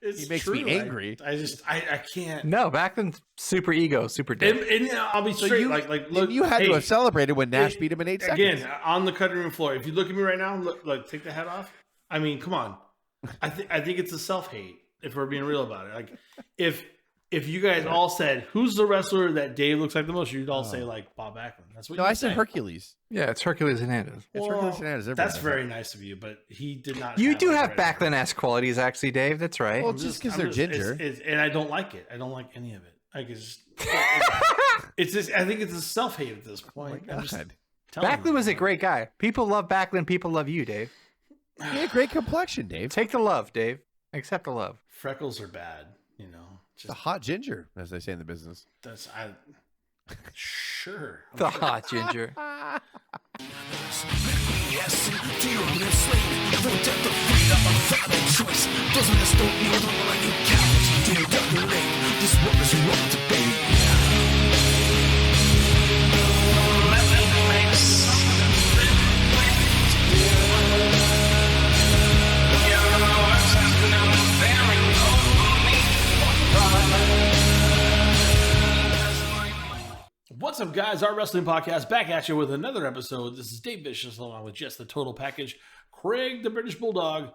It's he makes true. me angry. I can't. No, Backlund's super ego, super dick. And I'll be straight. Look, you had to have celebrated when Nash beat him in 8 seconds. Again, on the cutting room floor. If you look at me right now, look, take the head off. I mean, come on. I think it's a self-hate, if we're being real about it. Like, if you guys all said, who's the wrestler that Dave looks like the most, you'd all say, like, Bob Backlund. That's what I said Hercules. Yeah, it's Hercules Hernandez. It's Hercules Hernandez. That's very nice of you, but he did not. You do have Backlund-esque qualities, actually, Dave. That's right. Well, just because they're ginger. And I don't like it. I don't like any of it. It's just, I think it's a self-hate at this point. Oh my God. Backlund was a great guy. People love Backlund. People love you, Dave. He had a great complexion, Dave. Take the love, Dave. Accept the love. Freckles are bad, you know. Just a hot ginger, as they say in the business. Sure. The hot ginger. What's up, guys? Our wrestling podcast back at you with another episode. This is Dave Vicious along with Jess, the Total Package, Craig, the British Bulldog,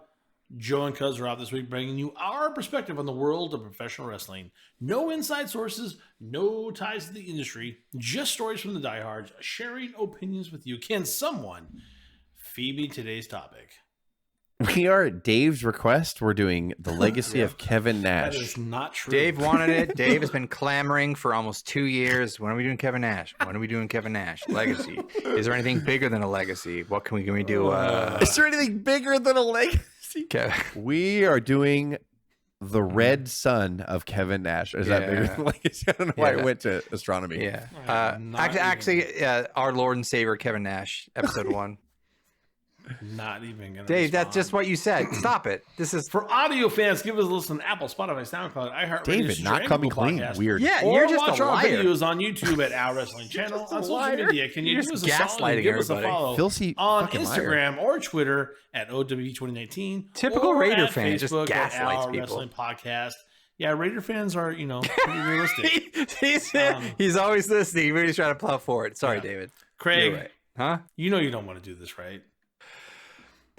Joe, and Cuz are out this week bringing you our perspective on the world of professional wrestling. No inside sources, no ties to the industry, just stories from the diehards, sharing opinions with you. Can someone feed me today's topic? We are at Dave's request. We're doing the Legacy of Kevin Nash. That is not true. Dave wanted it. Dave has been clamoring for almost 2 years. When are we doing Kevin Nash? When are we doing Kevin Nash? Legacy. Is there anything bigger than a legacy? What can we do? Is there anything bigger than a legacy? Kevin. We are doing the red son of Kevin Nash. Is that bigger than legacy? I don't know why I went to astronomy. Yeah. Actually, our Lord and Savior Kevin Nash, episode 1. Not even gonna Dave, respond. that's just what you said. Stop it. This is for audio fans. Give us a listen on Apple, Spotify, SoundCloud, iHeartRadio, David, not coming clean. Podcast. Weird. Yeah, or you're just watch a our liar. videos on YouTube at Our Wrestling Channel on social media. Can you do us a solid and give us a follow on Instagram or Twitter at O.W.P 2019? Typical or Raider at fan just Facebook at gaslights Our people. Wrestling Podcast. Yeah, Raider fans are pretty realistic. he's always listening. We're just trying to plow forward. Sorry, David. Craig, right. Huh? You know you don't want to do this, right?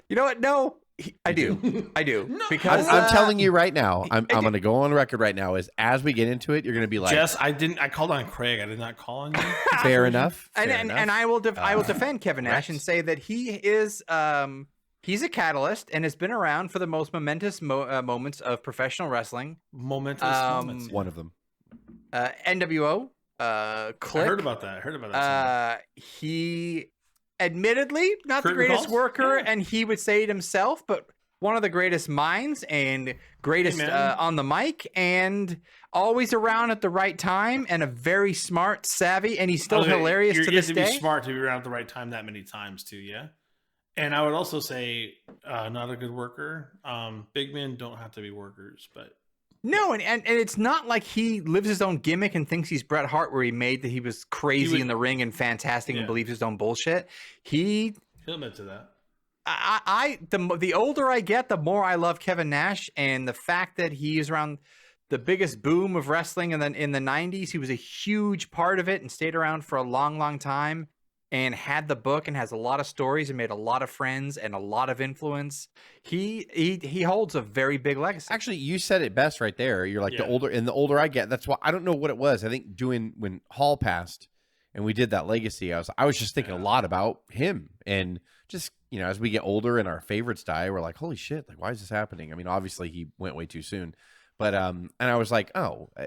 You know what? No, I do. I do. No, because I'm telling you right now, I'm going to go on record right now, is as we get into it, you're going to be like, Jess, I called on Craig. I did not call on you. fair enough. And I will defend Kevin Nash and say that he is he's a catalyst and has been around for the most momentous moments of professional wrestling. Momentous moments. One of them. NWO, Click. I heard about that. He admittedly not Curtain the greatest calls? worker, Yeah. and he would say it himself, but one of the greatest minds and greatest on the mic, and always around at the right time, and a very smart, savvy, and he's still hilarious to this day. You have to be smart to be around at the right time that many times too, yeah? And I would also say not a good worker. Big men don't have to be workers, but... No, and it's not like he lives his own gimmick and thinks he's Bret Hart, where he made that he was crazy in the ring and fantastic and believes his own bullshit. He'll admit to that. The older I get, the more I love Kevin Nash, and the fact that he is around the biggest boom of wrestling in the 90s. He was a huge part of it and stayed around for a long, long time, and had the book and has a lot of stories and made a lot of friends and a lot of influence. He holds a very big legacy. Actually, you said it best right there. You're like, the older I get, that's why I don't know what it was. I think when Hall passed and we did that legacy, I was just thinking a lot about him, and just, as we get older and our favorites die, we're like, holy shit, like, why is this happening? I mean, obviously he went way too soon, but and I was like,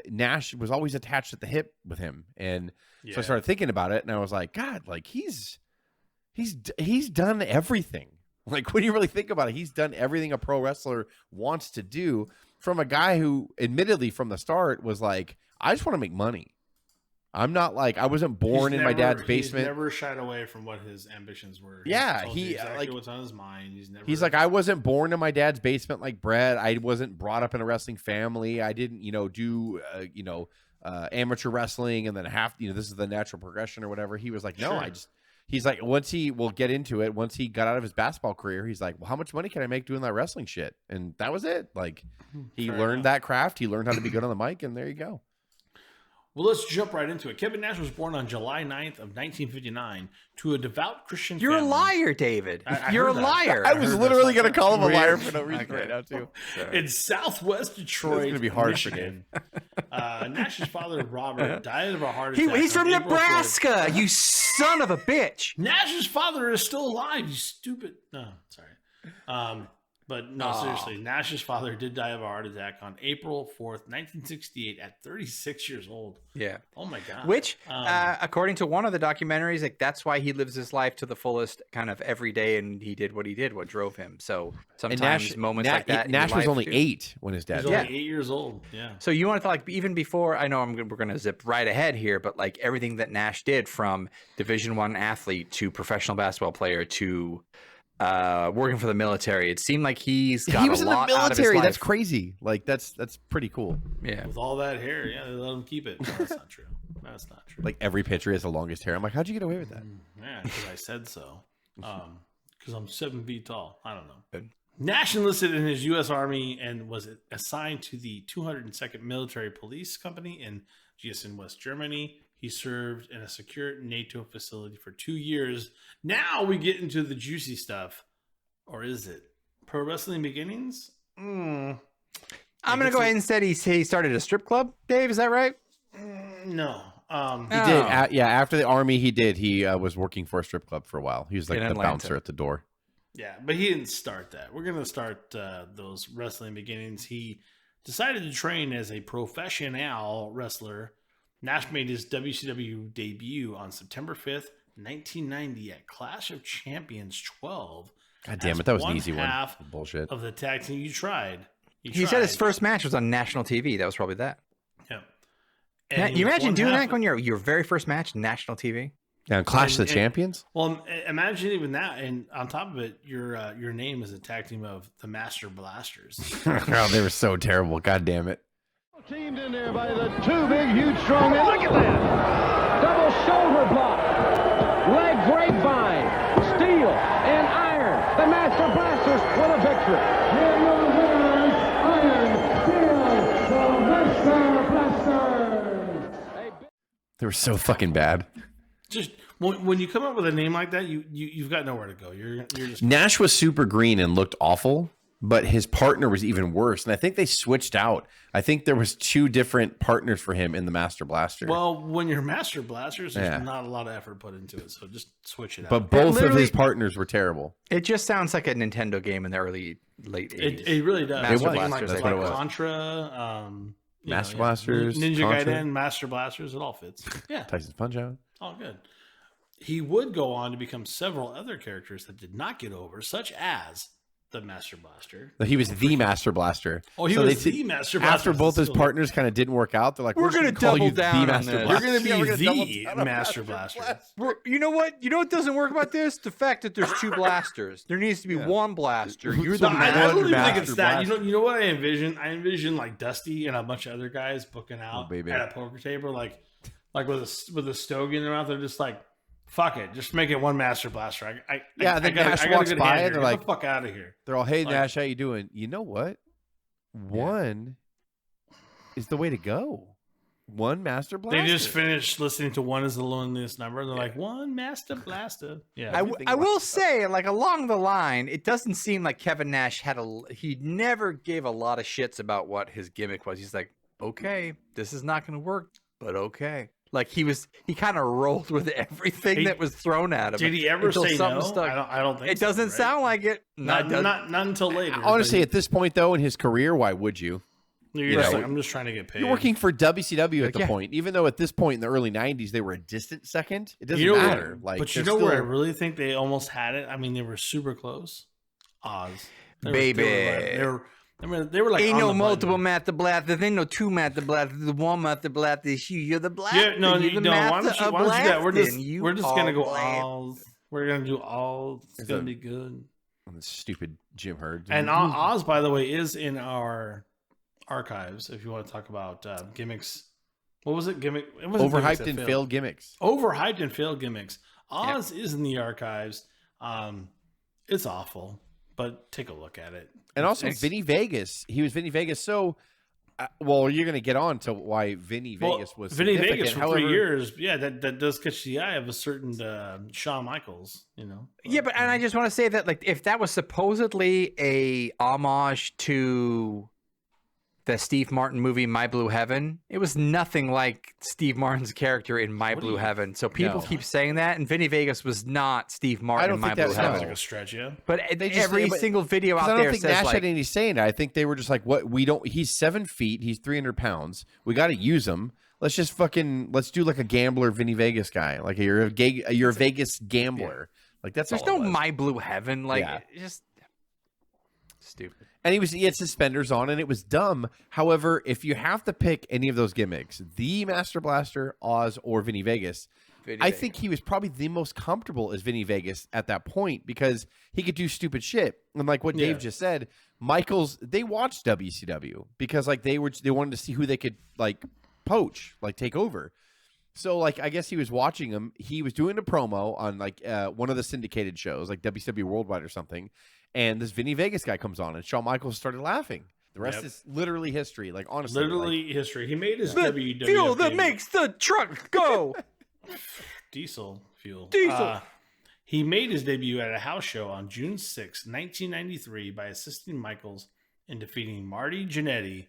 Nash was always attached at the hip with him, and so I started thinking about it, and I was like, God, like he's done everything. Like, when you really think about it, he's done everything a pro wrestler wants to do, from a guy who admittedly from the start was like, I just want to make money. I'm not like, I wasn't born in my dad's basement. He's never shied away from what his ambitions were. Yeah, he exactly what's on his mind. He's like, I wasn't born in my dad's basement like Brett. I wasn't brought up in a wrestling family. I didn't, do amateur wrestling and then this is the natural progression or whatever. He was like, no, he's like, we'll get into it. Once he got out of his basketball career, he's like, well, how much money can I make doing that wrestling shit? And that was it. Like, he learned that craft. He learned how to be good on the mic, and there you go. Well, let's jump right into it. Kevin Nash was born on July 9th of 1959 to a devout Christian family. You're a liar, David. You're a liar. I was literally going to call him a liar for no reason right now, too. In Southwest Detroit, It's going to be hard Michigan. Nash's father, Robert, died of a heart He's attack. from Nebraska, you son of a bitch. Nash's father is still alive, you stupid. No, sorry. But no, seriously, Nash's father did die of a heart attack on April 4th, 1968 at 36 years old. Yeah. Oh, my God. Which, according to one of the documentaries, like that's why he lives his life to the fullest kind of every day, and he did what he did, what drove him. So sometimes moments like that. Nash was only 8 when his dad died. He was only 8 years old. Yeah. So you want to like even before, I know we're going to zip right ahead here, but like everything that Nash did from Division I athlete to professional basketball player to working for the military, it seemed like he was in the military. That's crazy. Like that's pretty cool. Yeah, with all that hair, yeah, they let him keep it. No, that's not true. That's not true. Like every pitcher has the longest hair. I'm like, how'd you get away with that? Yeah, because I said so. Because I'm 7 feet tall. I don't know. Nash enlisted in his U.S. Army and was assigned to the 202nd Military Police Company in Gießen, West Germany. He served in a secure NATO facility for 2 years. Now we get into the juicy stuff. Or is it? Pro Wrestling Beginnings? I'm going to go ahead and say he started a strip club. Dave, is that right? No. He did. After the Army, he did. He was working for a strip club for a while. He was like the bouncer at the door. Yeah, but he didn't start that. We're going to start those wrestling beginnings. He decided to train as a professional wrestler. Nash made his WCW debut on September 5th, 1990 at Clash of Champions 12. God damn it, that was an easy one. Bullshit. Of the tag team. You tried. He said his first match was on national TV. That was probably that. Yeah. And you imagine doing that on your very first match, national TV? Yeah, Clash of the Champions? Well, imagine even that. And on top of it, your name is a tag team of the Master Blasters. Oh, they were so terrible. God damn it. Teamed in there by the two big, huge, strong men. Look at that! Double shoulder block. Leg grapevine. Steel and iron. The Master Blasters with a victory. Here iron, steel, the Master Blasters. They were so fucking bad. Just when you come up with a name like that, you've got nowhere to go. You're just Nash was super green and looked awful, but his partner was even worse. And I think they switched out. I think there was 2 different partners for him in the Master Blaster. Well, when you're Master Blasters, there's not a lot of effort put into it. So just switch it out. But both of his partners were terrible. It just sounds like a Nintendo game in the late 80s. It really does. Master Blasters, Blasters, like Contra, Master Blasters, Ninja Contra. Gaiden, Master Blasters, it all fits. Yeah. Tyson's Punch-Out. All good. He would go on to become several other characters that did not get over, such as the Master Blaster. He was the Master Blaster. Oh, he was the Master Blaster. After both his partners kind of didn't work out, they're like, we're going to double down the on Master this. Blaster. You're going to be the Master Blaster. You know what? You know what doesn't work about this? The fact that there's 2 blasters. There needs to be one blaster. You're the I don't even think Master it's that. Blaster. You know what I envision? I envision like Dusty and a bunch of other guys booking out baby. at a poker table, like with a stogie in their mouth. They're just like, fuck it, just make it one Master Blaster. I Nash gotta walks get by here. and they're Get like, the fuck out of here. They're all, hey, Nash, how you doing? You know what? One is the way to go. One Master Blaster. They just finished listening to One is the Loneliest Number. They're like, one Master Blaster. Yeah. I will say, like, along the line, it doesn't seem like Kevin Nash he never gave a lot of shits about what his gimmick was. He's like, okay, this is not going to work, but okay. Like he kind of rolled with everything that was thrown at him. Did he ever say no? Stuck. I don't think it doesn't sound like it. Not until later. Honestly, at this point though in his career, why would you? I'm just trying to get paid. You're working for WCW at the point, even though at this point in the early '90s they were a distant second. It doesn't matter. But you know where I really think they almost had it. I mean, they were super close. Oz, baby. They were like, ain't no multiple Master Blasters. Ain't no 2 Master Blasters. The one Master Blaster is you. You're the Blaster. Yeah, no. Why don't you do that? We're just gonna go Blast. Oz. We're gonna do Oz. It's gonna be good. Stupid Jim Herd. And Oz, by the way, is in our archives. If you want to talk about gimmicks What was it? Gimmick? It wasn't Overhyped gimmicks that and failed gimmicks. Overhyped and failed gimmicks. Oz is in the archives. It's awful, but take a look at it. And also Vinny Vegas. He was Vinny Vegas. So, well, you're going to get on to why Vinny Vegas was Vinny significant. Vegas for 3 years. Yeah, that does catch the eye of a certain Shawn Michaels, you know. Yeah, but and I just want to say that, like, if that was supposedly a homage to the Steve Martin movie My Blue Heaven, it was nothing like Steve Martin's character in My Blue Heaven. So people keep saying that, and Vinny Vegas was not Steve Martin in My Blue Heaven. Like a stretch, yeah. But every single video out there I don't think says Nash like, had any say in it. I think they were just like, "What? We don't." He's 7 feet. He's 300 pounds. We got to use him. Let's just let's do like a gambler Vinny Vegas guy. Like you're a Vegas gambler. Like that's there's no My Blue Heaven. Like just stupid. And he had suspenders on, and it was dumb. However, if you have to pick any of those gimmicks, the Master Blaster, Oz, or Vinny Vegas, I think he was probably the most comfortable as Vinny Vegas at that point because he could do stupid shit. And like what Dave just said, Michaels, they watched WCW because like they wanted to see who they could like poach, like take over. So like I guess he was watching him. He was doing a promo on like one of the syndicated shows, like WCW Worldwide or something. And this Vinny Vegas guy comes on, and Shawn Michaels started laughing. The rest is literally history. Like honestly, literally history. He made his WWF fuel that makes the truck go. Diesel fuel. Diesel. He made his debut at a house show on June 6, 1993, by assisting Michaels in defeating Marty Jannetty.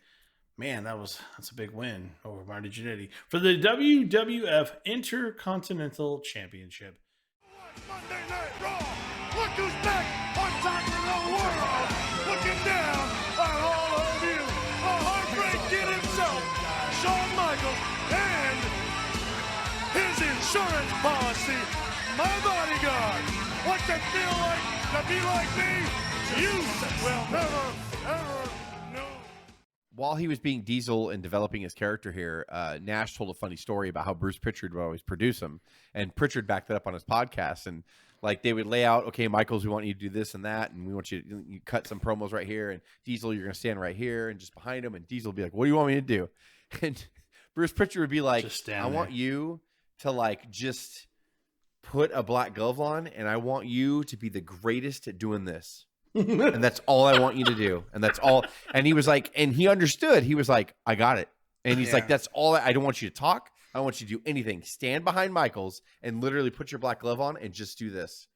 Man, that's a big win over Marty Jannetty for the WWF Intercontinental Championship. Monday Night Raw. Look who's back on top of the world. Looking down on all of you. The Heartbreak Kid himself, Shawn Michaels, and his insurance policy, my bodyguard. What's it feel like to be like me? You will never, ever know. While he was being Diesel and developing his character here, Nash told a funny story about how Bruce Pritchard would always produce him, and Pritchard backed that up on his podcast. And like they would lay out, okay, Michaels, we want you to do this and that, and we want you to cut some promos right here, and Diesel, you're going to stand right here and just behind him, and Diesel would be like, what do you want me to do? And Bruce Pritchard would be like, I want you to like just put a black glove on, and I want you to be the greatest at doing this. And that's all I want you to do. And that's all. And he was like, and he understood. He was like, I got it. And he's like, that's all. I don't want you to talk. I don't want you to do anything. Stand behind Michaels and literally put your black glove on and just do this.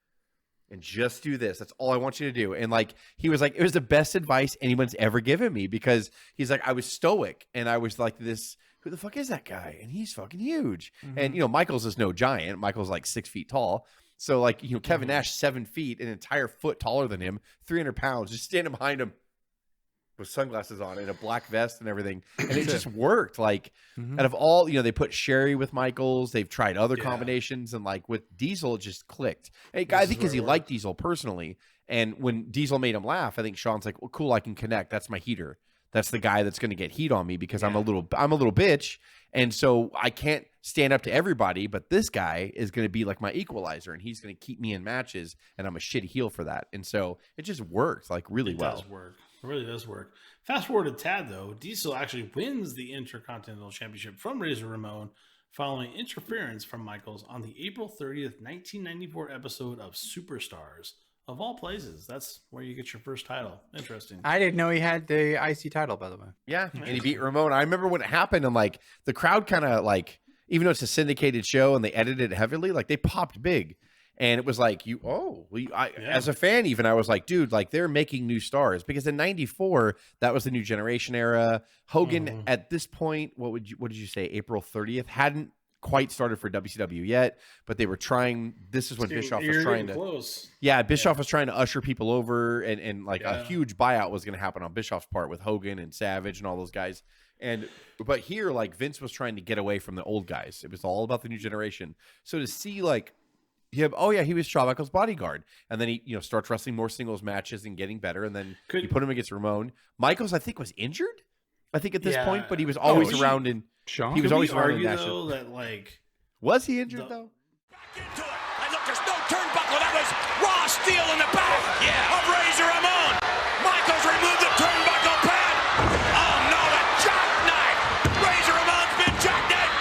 And just do this. That's all I want you to do. And like, he was like, it was the best advice anyone's ever given me because he's like, I was stoic and I was like this, who the fuck is that guy? And he's fucking huge. Mm-hmm. And, you know, Michaels is no giant. Michaels like 6 feet tall. So, like, you know, Kevin Nash, 7 feet, an entire foot taller than him, 300 pounds, just standing behind him with sunglasses on and a black vest and everything. And it just worked. Like, out of all, you know, they put Sherry with Michaels. They've tried other combinations. And, like, with Diesel, it just clicked. I think because he liked Diesel personally. And when Diesel made him laugh, I think Sean's like, well, cool, I can connect. That's my heater. That's the guy that's going to get heat on me because I'm a little bitch. And so I can't stand up to everybody, but this guy is going to be like my equalizer and he's going to keep me in matches and I'm a shitty heel for that. And so it just works like really well. It does work. It really does work. Fast forward a tad though, Diesel actually wins the Intercontinental Championship from Razor Ramon following interference from Michaels on the April 30th, 1994 episode of Superstars. Of all places, that's where you get your first title. Interesting. I didn't know he had the IC title, by the way. Yeah, and he beat Ramon. I remember when it happened, and like the crowd kind of like, even though it's a syndicated show and they edited it heavily, like they popped big, and it was like as a fan, even I was like, dude, like they're making new stars because in '94 that was the New Generation era. Hogan at this point, what did you say? April 30th hadn't quite started for WCW yet, but they were trying. This is when Bischoff was trying to close. Yeah, Bischoff was trying to usher people over, and like a huge buyout was going to happen on Bischoff's part with Hogan and Savage and all those guys. But here, like Vince was trying to get away from the old guys. It was all about the new generation. So to see like him, he was Shawn Michaels' bodyguard, and then he starts wrestling more singles matches and getting better, and then you put him against Ramon. Michaels, I think, was injured. I think at this point, but he was always around in. Sean? He was always around in though that like was he injured though? Back into it. And look, there's no turnbuckle. That was raw steel in the back of Razor Ramon. Michaels removed the turnbuckle pad. Oh no, a jackknife. Razor Ramon's been jackknifed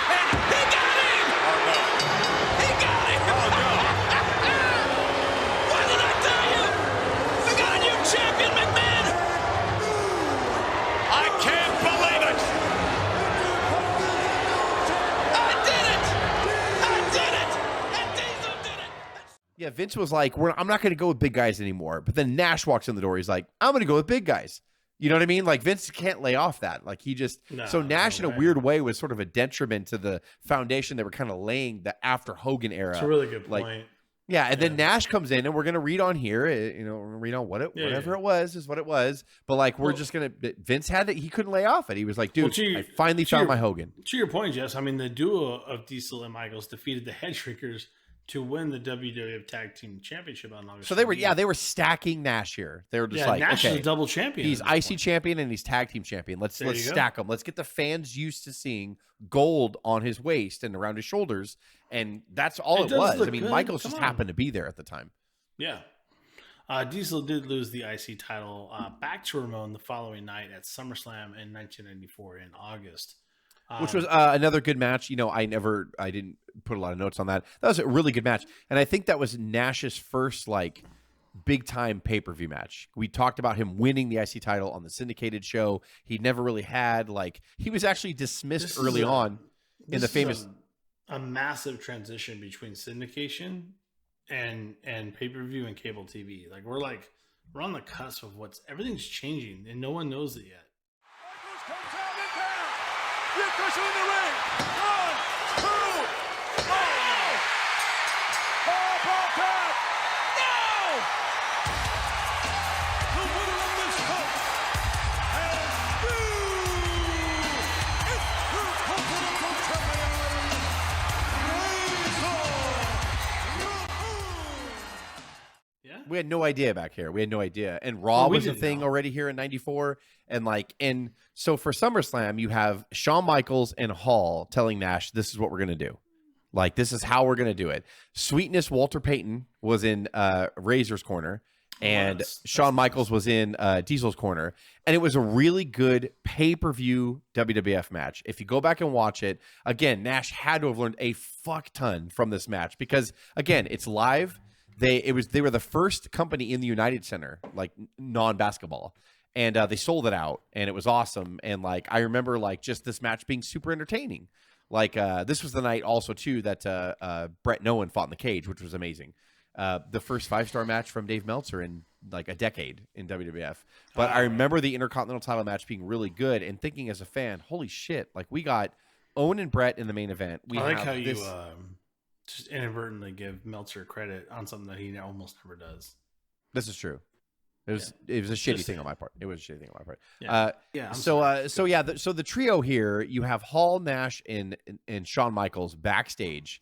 Vince was like, I'm not going to go with big guys anymore. But then Nash walks in the door. He's like, I'm going to go with big guys. You know what I mean? Like Vince can't lay off that. Like he just so Nash in a weird way was sort of a detriment to the foundation they were kind of laying the after Hogan era. It's a really good point. Yeah, and then Nash comes in, and we're gonna read on here. You know, we're gonna read on whatever it was is what it was. But like, we're just gonna. Vince had it. He couldn't lay off it. He was like, dude, I finally found my Hogan. To your point, Jess. I mean, the duo of Diesel and Michaels defeated the Head Shrinkers to win the WWF Tag Team Championship on August. So they were stacking Nash here. They were just like, Nash okay, is a double champion. He's IC champion and he's tag team champion. Let's stack them. Let's get the fans used to seeing gold on his waist and around his shoulders, and that's all it was. I mean, Michaels just happened to be there at the time. Yeah. Diesel did lose the IC title back to Ramon the following night at SummerSlam in 1994 in August. Which was another good match. You know, I didn't put a lot of notes on that. That was a really good match. And I think that was Nash's first, like, big-time pay-per-view match. We talked about him winning the IC title on the syndicated show. He never really had, like, he was actually dismissed early on in the famous... A massive transition between syndication and pay-per-view and cable TV. Like, we're on the cusp of everything's changing, and no one knows it yet. The official in the ring. 1, 2, oh! Powerbomb tap. No! The winner of this fight has been Intercontinental Champion, Yeah. We had no idea back here. We had no idea. And Raw was a thing already here in 94. And so for SummerSlam, you have Shawn Michaels and Hall telling Nash, this is what we're going to do. Like, this is how we're going to do it. Sweetness Walter Payton was in Razor's corner, and Shawn Michaels was in Diesel's corner. And it was a really good pay-per-view WWF match. If you go back and watch it, again, Nash had to have learned a fuck ton from this match because, again, it's live. They were the first company in the United Center, like non-basketball. And they sold it out, and it was awesome. And, like, I remember, like, just this match being super entertaining. Like, this was the night also, too, that Brett Nolan fought in the cage, which was amazing. The first 5-star match from Dave Meltzer in, like, a decade in WWF. But I remember the Intercontinental title match being really good and thinking as a fan, holy shit, like, we got Owen and Brett in the main event. I like how you just inadvertently give Meltzer credit on something that he almost never does. This is true. It was a shitty thing on my part. It was a shitty thing on my part. Yeah. So the trio here, you have Hall, Nash, and Shawn Michaels backstage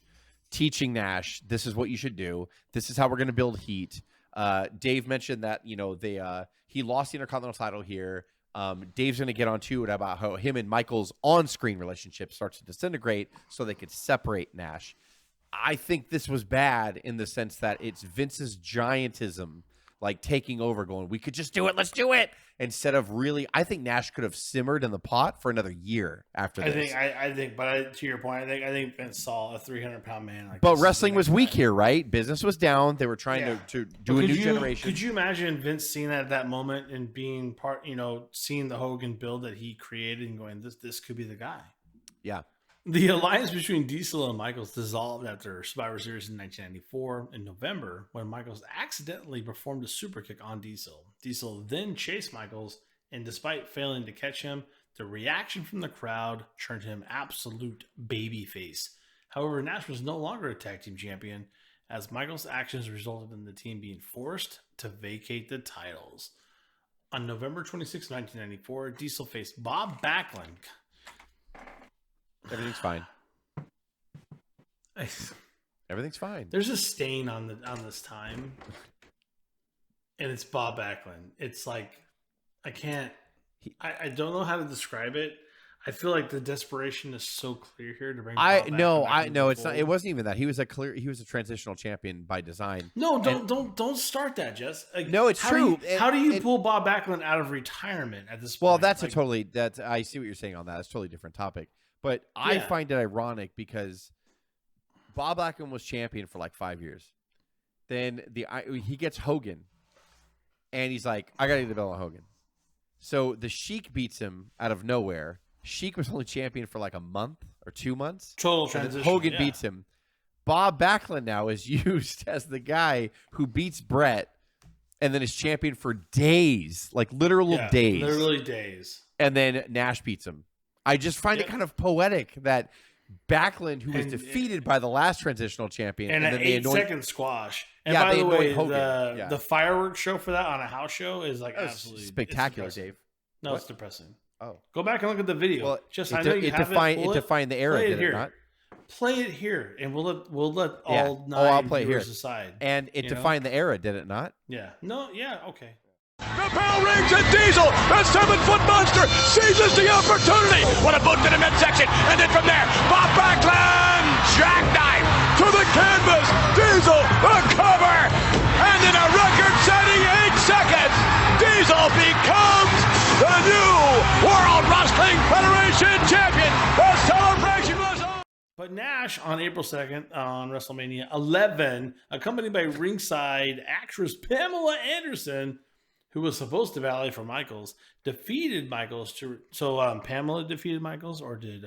teaching Nash, this is what you should do. This is how we're going to build heat. Dave mentioned that, you know, he lost the Intercontinental title here. Dave's going to get on to it about how him and Michaels' on-screen relationship starts to disintegrate so they could separate Nash. I think this was bad in the sense that it's Vince's giantism like taking over, going, we could just do it, let's do it, instead of really, I think Nash could have simmered in the pot for another year after this. I think, but to your point, I think Vince saw a 300-pound man. Like, but wrestling was weak here, right? Business was down. They were trying to do a new generation. Could you imagine Vince seeing that at that moment and being part, you know, seeing the Hogan build that he created and going, this could be the guy? Yeah. The alliance between Diesel and Michaels dissolved after Survivor Series in 1994 in November when Michaels accidentally performed a super kick on Diesel. Diesel then chased Michaels, and despite failing to catch him, the reaction from the crowd turned him absolute babyface. However, Nash was no longer a tag team champion, as Michaels' actions resulted in the team being forced to vacate the titles. On November 26, 1994, Diesel faced Bob Backlund. Everything's fine. Everything's fine. There's a stain on this time, and it's Bob Backlund. It's like I don't know how to describe it. I feel like the desperation is so clear here to bring. It's not. It wasn't even that. He was a transitional champion by design. No, don't start that, Jess. Like, no, it's true. How do you pull Bob Backlund out of retirement at this point? Well, I see what you're saying on that. It's a totally different topic. But I find it ironic because Bob Backlund was champion for like 5 years. Then he gets Hogan, and he's like, I got to get the belt on Hogan. So the Sheik beats him out of nowhere. Sheik was only champion for like a month or 2 months. Total transition. Hogan beats him. Bob Backlund now is used as the guy who beats Brett and then is champion for days, like literal days. Literally days. And then Nash beats him. I just find it kind of poetic that Backlund, who was defeated by the last transitional champion, and an then 8-second squash. And by the way, the fireworks show for that on a house show is like absolutely spectacular, Dave. No, it's depressing. Oh, go back and look at the video. Well, just it defined the era, did it not? Play it here, and we'll let all 9 viewers decide. And it defined the era, did it not? Yeah. No. Yeah. Okay. The bell rings and Diesel, the 7-foot monster, seizes the opportunity. What a boot to the midsection. And then from there, Bob Backlund, Jackknife to the canvas. Diesel, the cover. And in a record-setting 8 seconds, Diesel becomes the new World Wrestling Federation champion. The celebration was on. But Nash on April 2nd on WrestleMania 11, accompanied by ringside actress Pamela Anderson, who was supposed to valet for Michaels, defeated Michaels Pamela defeated Michaels, or did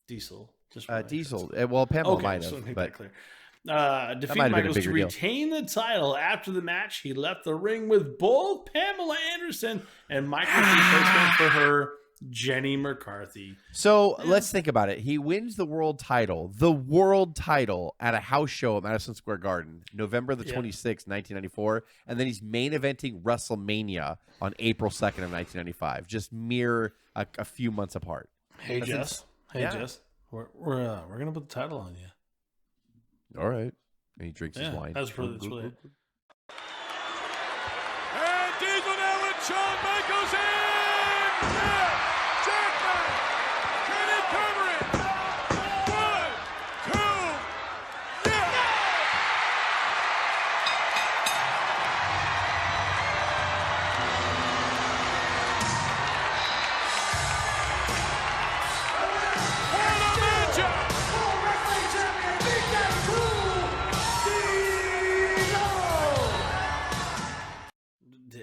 Diesel? Diesel. Well, Pamela might have. So make but that clear. Defeated Michaels to retain the title. After the match, he left the ring with both Pamela Anderson and Michaels' replacement for her, Jenny McCarthy. So let's think about it. He wins the world title at a house show at Madison Square Garden, November the 26th, 1994. And then he's main eventing WrestleMania on April 2nd of 1995, just mere a few months apart. Hey, Jess. Jess. We're going to put the title on you. All right. And he drinks his wine. That's really it. And Diesel now with Shawn Michaels in. Yeah. Jackknife. Can he cover it? 1, 2, yeah. What a matchup! World Wrestling Champion,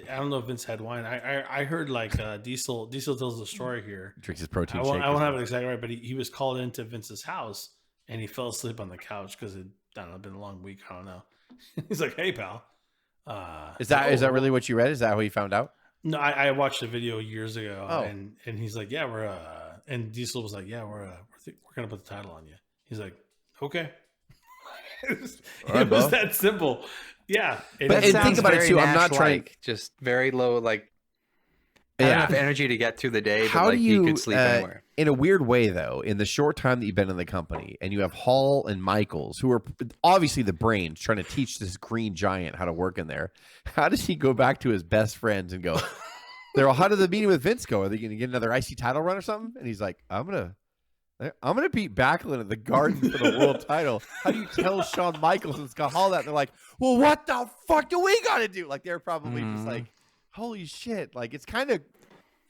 I don't know if Vince had wine. I heard like Diesel tells the story here. Drinks his protein shake. I won't have it exactly right, but he was called into Vince's house and he fell asleep on the couch because it been a long week. I don't know. He's like, "Hey, pal." Is that really what you read? Is that how you found out? No, I watched a video years ago, and he's like, "Yeah, we're." And Diesel was like, "Yeah, we're gonna put the title on you." He's like, "Okay." It was that simple. Yeah, but think about it too. I'm not trying, just very low, like enough energy to get through the day. How but, do you could sleep anywhere? In a weird way, though, in the short time that you've been in the company, and you have Hall and Michaels, who are obviously the brains trying to teach this green giant how to work in there. How does he go back to his best friends and go? They're all, how did the meeting with Vince go? Are they going to get another IC title run or something? And he's like, I'm gonna beat Backlund at the Garden for the world title. How do you tell Shawn Michaels and Scott Hall that? And they're like, well, what the fuck do we gotta do? Like they're probably just like, holy shit. Like it's kind of,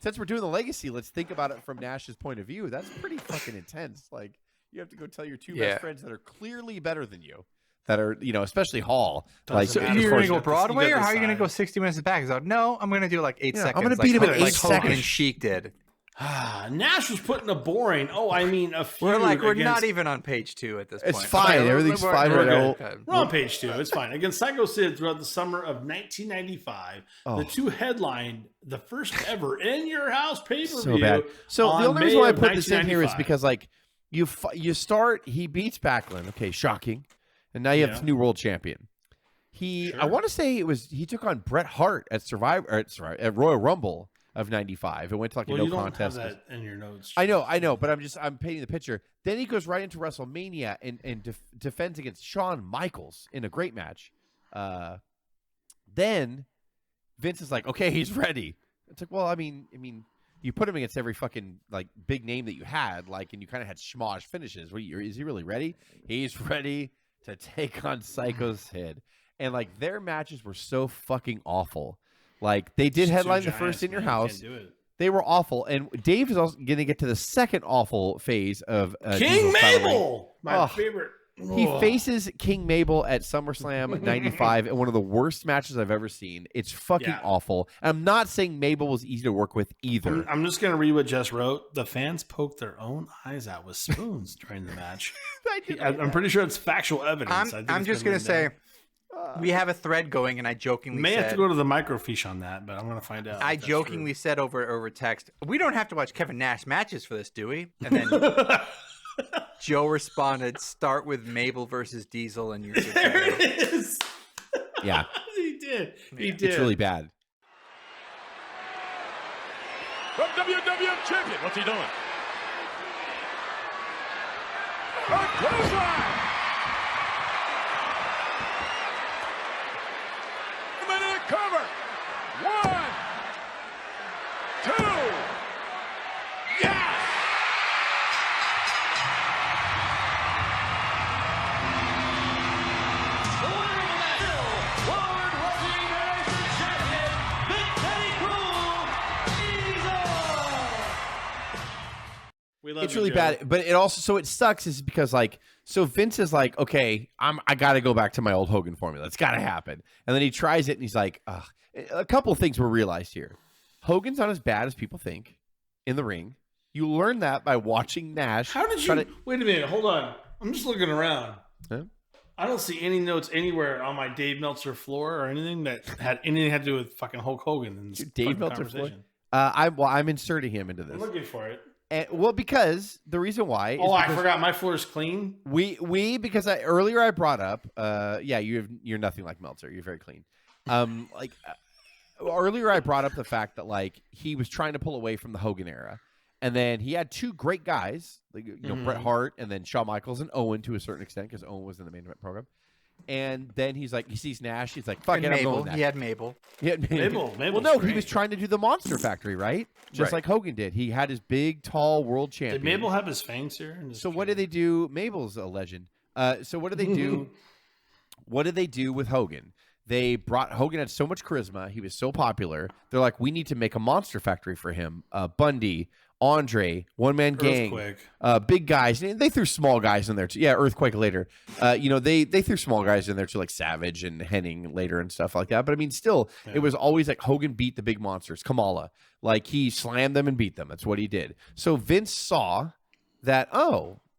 since we're doing the legacy, let's think about it from Nash's point of view. That's pretty fucking intense. Like you have to go tell your two best friends that are clearly better than you, that are, especially Hall. Like, so you're gonna go Broadway, or how are you gonna go 60 minutes back? He's like, no, I'm gonna do like 8 seconds. I'm gonna beat him in 8 seconds. Hogan and Sheik did. Nash was put in a boring. We're not even on page 2 at this point. It's fine. Everything's fine right now. We're on page 2. It's fine. Against Psycho Sid throughout the summer of 1995, the two headlined the first ever In Your House pay-per-view. So bad. So the only reason why I put this in here is because like you start, he beats Backlund. Okay, shocking. And now you have this new world champion. I want to say he took on Bret Hart at at Royal Rumble of 95. It went to like a no contest. You don't have that in your notes. I know, but I'm painting the picture. Then he goes right into WrestleMania and defends against Shawn Michaels in a great match. Then Vince is like, okay, he's ready. It's like, well, I mean, you put him against every fucking like big name that you had, like, and you kind of had schmosh finishes. Is he really ready? He's ready to take on Psycho Sid. And like their matches were so fucking awful. Like they did headline the first In Your House. They were awful. And Dave is also going to get to the second awful phase of King Mabel, my favorite. He faces King Mabel at SummerSlam '95 in one of the worst matches I've ever seen. It's fucking awful. I'm not saying Mabel was easy to work with either. I'm just going to read what Jess wrote. The fans poked their own eyes out with spoons during the match. I'm pretty sure it's factual evidence. I'm just going to say we have a thread going, and I jokingly may said, have to go to the microfiche on that, but I'm going to find out. I jokingly said over text, we don't have to watch Kevin Nash matches for this, do we? And then Joe responded, start with Mabel versus Diesel and you're good. There it is. Yeah. He did. He did. It's really bad. From WWF champion. What's he doing? A clothesline. A minute to cover. 1, 2. Yes! It's really bad, but it also so it sucks is because like so Vince is like, okay, I got to go back to my old Hogan formula. It's got to happen, and then he tries it and he's like, ugh. A couple of things were realized here. Hogan's not as bad as people think in the ring. You learn that by watching Nash. How did you? Wait a minute, hold on. I'm just looking around. Huh? I don't see any notes anywhere on my Dave Meltzer floor or anything that had anything to do with fucking Hulk Hogan. In this Dave Meltzer floor. I'm inserting him into this. I'm looking for it. Well, because the reason why. I forgot my floor is clean. Because earlier I brought up. You're nothing like Meltzer. You're very clean. Earlier I brought up the fact that like he was trying to pull away from the Hogan era, and then he had two great guys, like Bret Hart and then Shawn Michaels and Owen to a certain extent because Owen was in the main event program. And then he's like, he sees Nash. He's like, fuck it, I'm going with that. He had Mabel. Mabel. Well, no, he was trying to do the Monster Factory, right? Just like Hogan did. He had his big, tall world champion. Did Mabel have his fangs here? So what did they do? Mabel's a legend. So what did they do? What did they do with Hogan? They brought Hogan had so much charisma. He was so popular. They're like, we need to make a Monster Factory for him. Bundy, Andre, One Man Gang, big guys. And they threw small guys in there too. Yeah, Earthquake later. They threw small guys in there too, like Savage and Henning later and stuff like that. But I mean, still, it was always like Hogan beat the big monsters. Kamala, like he slammed them and beat them. That's what he did. So Vince saw that.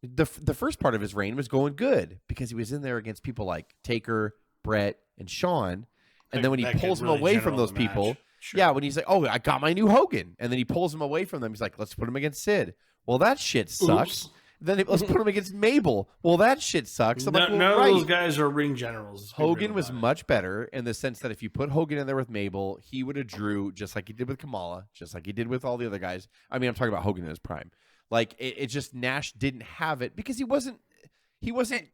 The first part of his reign was going good because he was in there against people like Taker, Brett, and Shawn. And then when he pulls them away from those people. Sure. Yeah, when he's like, oh, I got my new Hogan. And then he pulls him away from them. He's like, let's put him against Sid. Well, that shit sucks. Oops. Then let's put him against Mabel. Well, that shit sucks. None of those guys are ring generals. Hogan was much better in the sense that if you put Hogan in there with Mabel, he would have drew just like he did with Kamala, just like he did with all the other guys. I mean, I'm talking about Hogan in his prime. Like, it just Nash didn't have it because he wasn't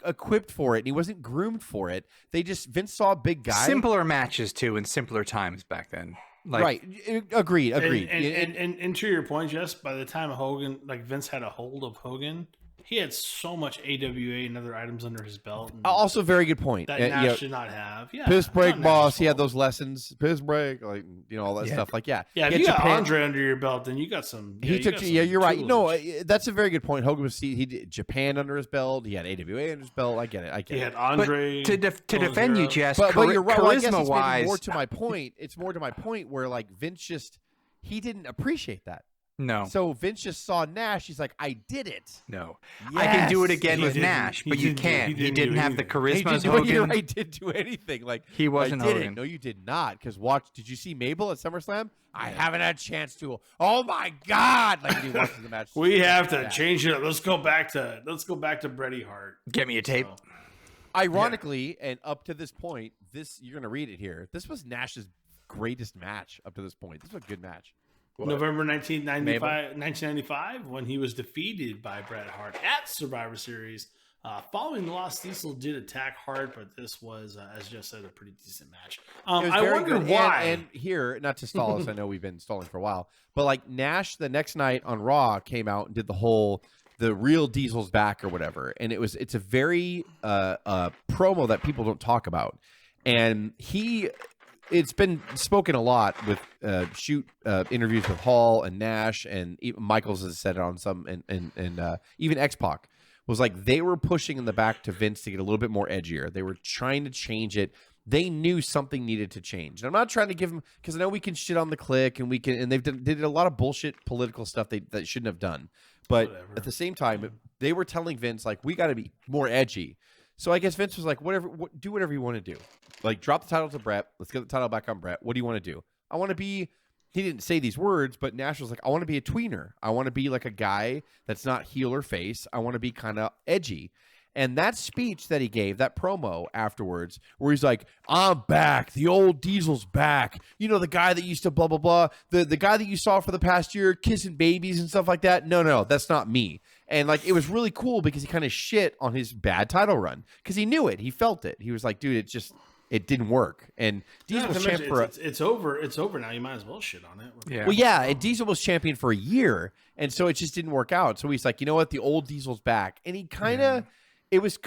equipped for it and he wasn't groomed for it. Vince saw a big guy. Simpler matches too in simpler times back then. Right. Agreed. And to your point, Jess, by the time Hogan, like Vince had a hold of Hogan, he had so much AWA and other items under his belt. Also, very good point. That Nash did not have. Yeah, Piss break, boss. He had those lessons. Piss break, like all that stuff. Like if you got Andre under your belt, then you got some. You're right. No, that's a very good point. Hogan he did Japan under his belt. He had AWA under his belt. I get it. He had Andre. But to defend you, Jess, but you're right. Charisma wise, more to my point. It's more to my point where like Vince he didn't appreciate that. No. So Vince just saw Nash. He's like, I did it. No. Yes. I can do it again with Nash, but you can't. He didn't have the charisma as Hogan. I didn't do anything. Like he wasn't Hogan. No, you did not. Because did you see Mabel at SummerSlam? I haven't had a chance to. Oh my God! Like he watches the match. We have to change it up. Let's go back to Bret Hart. Get me a tape. Ironically, and up to this point, you're gonna read it here. This was Nash's greatest match up to this point. This was a good match. What? November 1995, when he was defeated by Bret Hart at Survivor Series. Following the loss, Diesel did attack Hart, but this was, as Jess said, a pretty decent match. I wonder why. And here, not to stall us, I know we've been stalling for a while, but like Nash the next night on Raw came out and did the real Diesel's back or whatever, and it's a very promo that people don't talk about, and it's been spoken a lot with interviews with Hall and Nash, and even Michaels has said it on some, and even X-Pac, was like they were pushing in the back to Vince to get a little bit more edgier. They were trying to change it. They knew something needed to change. And I'm not trying to give them, because I know we can shit on the clique and they've did a lot of bullshit political stuff that shouldn't have done. But at the same time, they were telling Vince, like, we got to be more edgy. So I guess Vince was like, do whatever you want to do. Like, drop the title to Brett. Let's get the title back on Brett. What do you want to do? I want to be, he didn't say these words, but Nash was like, I want to be a tweener. I want to be like a guy that's not heel or face. I want to be kind of edgy. And that speech that he gave, that promo afterwards, where he's like, I'm back. The old Diesel's back. You know, the guy that used to blah, blah, blah. The guy that you saw for the past year kissing babies and stuff like that. No, that's not me. And like, it was really cool because he kind of shit on his bad title run because he knew it. He felt it. He was like, dude, it didn't work. And Diesel was champion for it's over. It's over now. You might as well shit on it. Yeah. Well, yeah, and Diesel was champion for a year, and so it just didn't work out. So he's like, you know what? The old Diesel's back, and he kind of. It was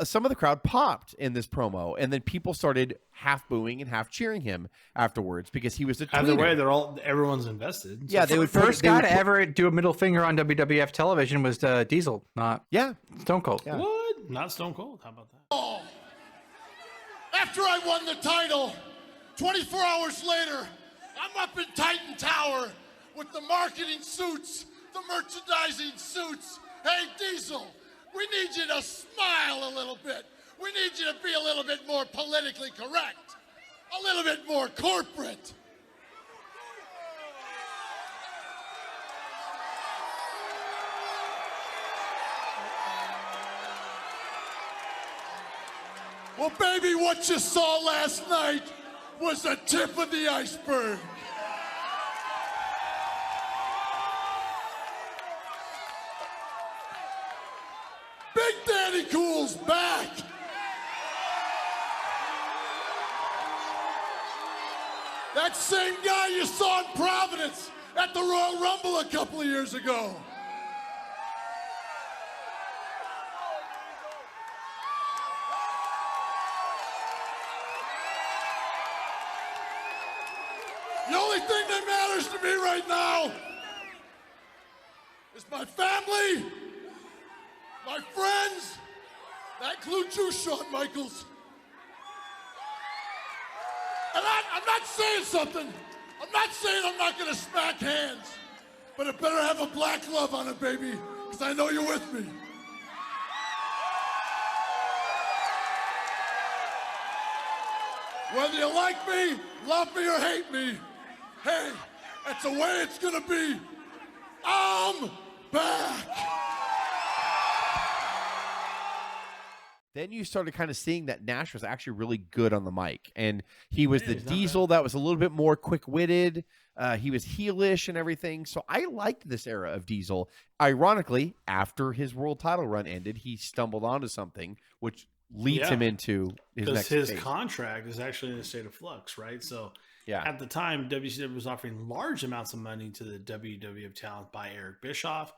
some of the crowd popped in this promo, and then people started half booing and half cheering him afterwards because he was a tweener. Either way, everyone's invested. Yeah, The first guy to ever do a middle finger on WWF television was Diesel, not Stone Cold. Yeah. What? Not Stone Cold. How about that? Oh. After I won the title, 24 hours later, I'm up in Titan Tower with the marketing suits, the merchandising suits. Hey, Diesel. We need you to smile a little bit. We need you to be a little bit more politically correct, a little bit more corporate. Well, baby, what you saw last night was the tip of the iceberg. Big Daddy Cool's back. That same guy you saw in Providence at the Royal Rumble a couple of years ago. The only thing that matters to me right now is my family, my friends. That includes you, Shawn Michaels. And I'm not saying something. I'm not saying I'm not going to smack hands, but it better have a black glove on it, baby, because I know you're with me. Whether you like me, love me, or hate me, hey, that's the way it's gonna be. I'm back. Then you started kind of seeing that Nash was actually really good on the mic, and he was the Diesel that was a little bit more quick-witted. He was heelish and everything. So I liked this era of Diesel. Ironically, after his world title run ended, he stumbled onto something which leads him into his next his phase. contract is actually in a state of flux, right? So Yeah. at the time, WCW was offering large amounts of money to the WWF talent by Eric Bischoff,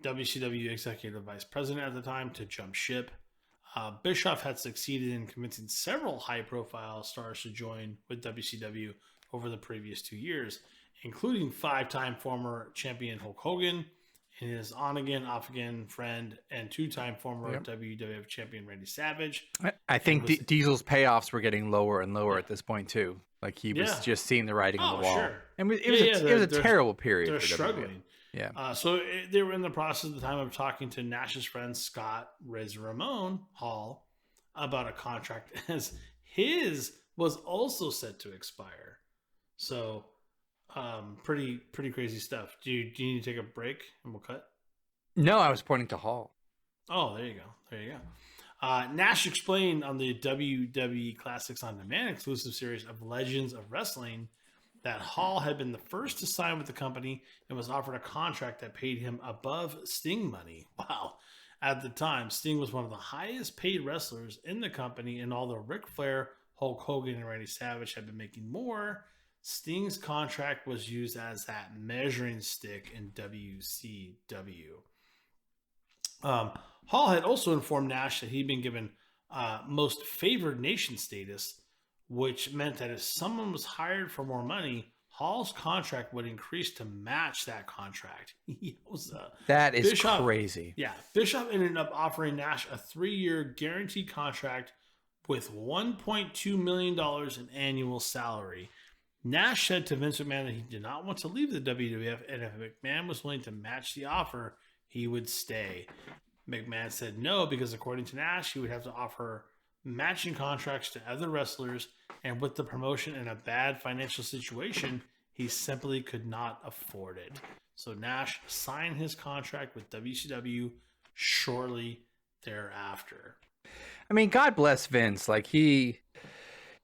WCW executive vice president at the time, to jump ship. Bischoff had succeeded in convincing several high-profile stars to join with WCW over the previous 2 years, including 5-time former champion Hulk Hogan and his on-again, off-again friend and 2-time former WWF champion Randy Savage. I think Diesel's payoffs were getting lower and lower at this point too. Like he was just seeing the writing on the wall. Sure. And it was a terrible period. They're for WWE. struggling. Yeah. They were in the process at the time of talking to Nash's friend Scott Riz Ramon Hall about a contract, as his was also set to expire. So, pretty crazy stuff. Do you need to take a break and we'll cut? No, I was pointing to Hall. Oh, there you go. Nash explained on the WWE Classics on Demand exclusive series of Legends of Wrestling that Hall had been the first to sign with the company and was offered a contract that paid him above Sting money. Wow. At the time, Sting was one of the highest paid wrestlers in the company, and although Ric Flair, Hulk Hogan, and Randy Savage had been making more, Sting's contract was used as that measuring stick in WCW. Hall had also informed Nash that he'd been given most favored nation status, which meant that if someone was hired for more money, Hall's contract would increase to match that contract. That is Bischoff, crazy. Yeah. Bischoff ended up offering Nash a 3-year guaranteed contract with $1.2 million in annual salary. Nash said to Vince McMahon that he did not want to leave the WWF, and if McMahon was willing to match the offer, he would stay. McMahon said no, because according to Nash, he would have to offer matching contracts to other wrestlers, and with the promotion in a bad financial situation, he simply could not afford it. So Nash signed his contract with WCW shortly thereafter. I mean, God bless Vince. Like he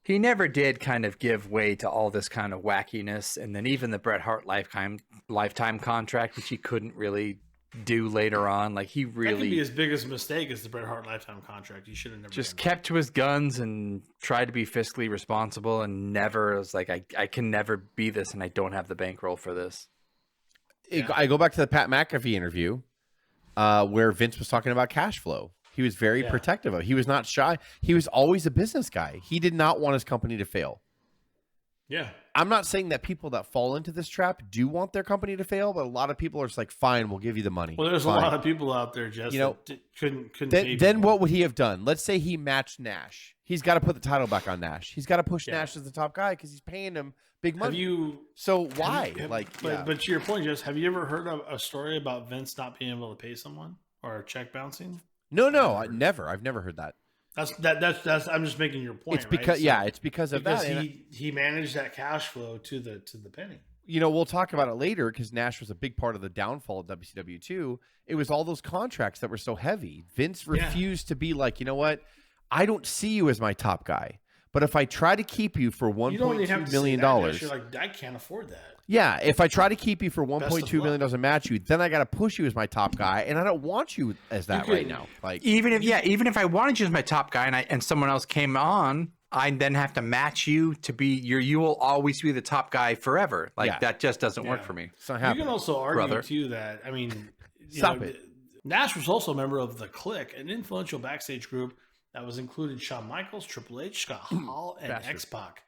never did kind of give way to all this kind of wackiness, and then even the Bret Hart lifetime contract, which he couldn't really do later on. Like he really that could be his biggest mistake is the Bret Hart lifetime contract. He should have never just kept to his guns and tried to be fiscally responsible, and never was like, I can never be this, and I don't have the bankroll for this. Yeah. I go back to the Pat McAfee interview where Vince was talking about cash flow. He was very protective of it. He was not shy. He was always a business guy. He did not want his company to fail. Yeah. I'm not saying that people that fall into this trap do want their company to fail, but a lot of people are just like, fine, we'll give you the money. Well, there's fine. a lot of people out there, Jess, that couldn't then what would he have done? Let's say he matched Nash. He's got to put the title back on Nash. He's got to push Nash as the top guy because he's paying him big money. So why? But to your point, Jess, have you ever heard of a story about Vince not being able to pay someone or a check bouncing? No, never. I've never heard that. That's. I'm just making your point. It's because it's because of that. He managed that cash flow to the penny. You know, we'll talk about it later because Nash was a big part of the downfall of WCW too. It was all those contracts that were so heavy. Vince refused to be like, you know what? I don't see you as my top guy, but if I try to keep you for $1.2 million, you're like, I can't afford that. Yeah, if I try to keep you for $1.2 million and match you, then I got to push you as my top guy, and I don't want you as that right now. Like even if I wanted you as my top guy and someone else came on, I then have to match you to be you will always be the top guy forever. Like that just doesn't work for me. It's not happening. You can also argue too that Stop it. Nash was also a member of the Clique, an influential backstage group that was included Shawn Michaels, Triple H, Scott Hall, and X-Pac.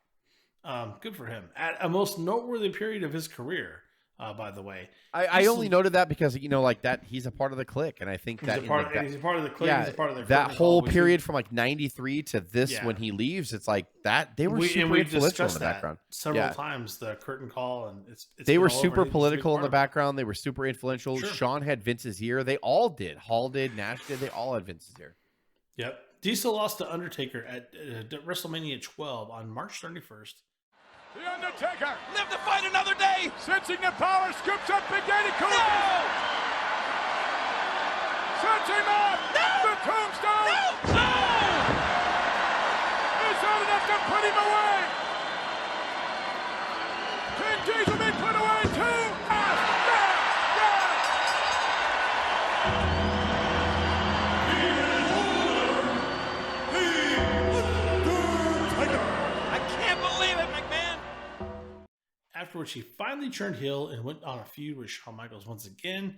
Good for him. At a most noteworthy period of his career, by the way. I only noted that because, like that, he's a part of the Clique. And I think he's a part of the Clique. Yeah, he's a part of the that whole period from like 93 to this when he leaves, it's like that. They were super influential in the background. Several times, the curtain call. And they were super political in the background. They were super influential. Sure. Shawn had Vince's ear. They all did. Hall did. Nash did. They all had Vince's ear. Yep. Diesel lost to Undertaker at WrestleMania 12 on March 31st. The Undertaker! Live to fight another day! Sensing the power, scoops up Big Daddy Cool! No! Sets him up! No! The tombstone! No! Is that enough to put him away? King Diesel being put away too! Afterwards, he finally turned heel and went on a feud with Shawn Michaels once again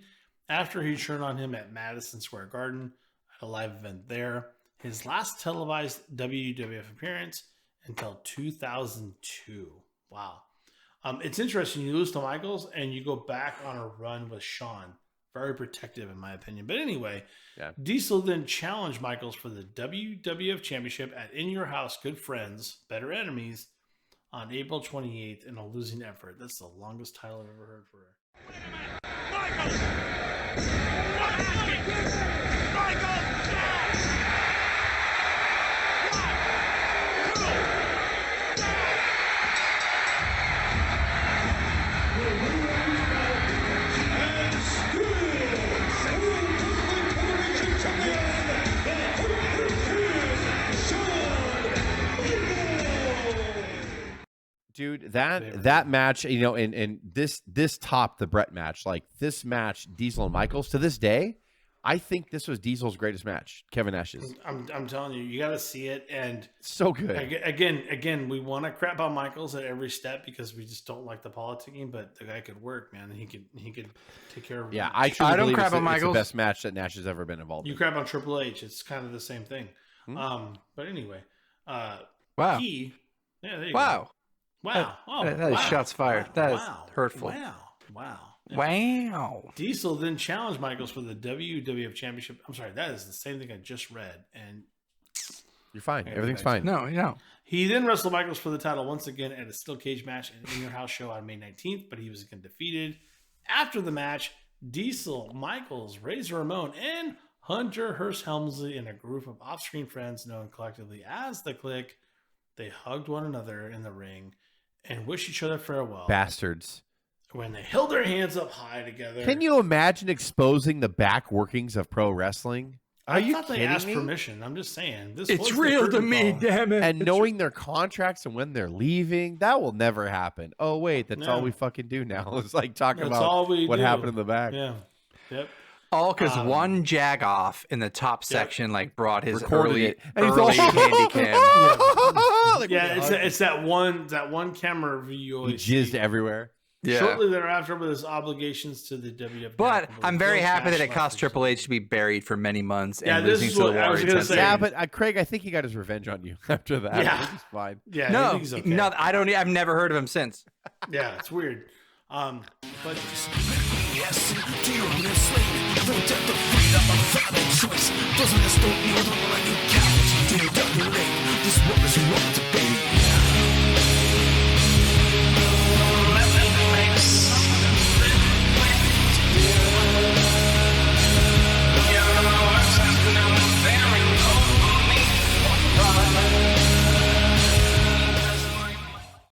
after he turned on him at Madison Square Garden at a live event there. His last televised WWF appearance until 2002. Wow. It's interesting. You lose to Michaels and you go back on a run with Shawn. Very protective, in my opinion. But anyway, Diesel then challenged Michaels for the WWF Championship at In Your House, Good Friends, Better Enemies, on April 28th in a losing effort. That's the longest title I've ever heard for her. Michaels! Dude, that match, and this topped the Brett match. Like this match, Diesel and Michaels, to this day, I think this was Diesel's greatest match, Kevin Nash's. I'm telling you, you got to see it, and so good. Again, we want to crap on Michaels at every step because we just don't like the politicking, but the guy could work, man, and he could take care of. Yeah, I don't crap on Michaels. It's the best match that Nash has ever been involved in. You crap on Triple H, it's kind of the same thing. But anyway, wow. there you wow. go. Wow. That is shots fired. That is Wow. hurtful. Wow. Wow. Diesel then challenged Michaels for the WWF Championship. I'm sorry, that is the same thing I just read. And You're fine. Everything's fine. No. he then wrestled Michaels for the title once again at a steel cage match in Your House show on May 19th, but he was again defeated. After the match, Diesel, Michaels, Razor Ramon, and Hunter Hearst Helmsley and a group of off-screen friends known collectively as the Clique, they hugged one another in the ring and wished each other farewell. Bastards. When they held their hands up high together. Can you imagine exposing the back workings of pro wrestling? Are you thought they kidding asked me? permission. I'm just saying. This It's was the real to curtain me, call. damn it. And knowing their contracts and when they're leaving, that will never happen. Oh, wait, that's all No. we fucking do now. It's like talk That's about all we what do. happened in the back. Yeah. Yep. All because one jagoff in the top section brought his Recorded early, it. And he's early all- handy cam. Like, Yeah, when it's that one camera view you he always jizzed see. everywhere. Yeah. Shortly thereafter, with his obligations to the WWF. But I'm very Bill happy that Cash it cost left Triple H to be buried for many months Yeah, and this losing is to the what I was Warrior. gonna 10 say. Yeah, seconds. but Craig, I think he got his revenge on you after that. Yeah. Which is fine. Yeah, I No, think he's okay. no, I don't. I've never heard of him since. Yeah, it's weird. But Yes, do you understand? The death of freedom, a valid choice. Doesn't this don't need a you count? Do you this what is wrong?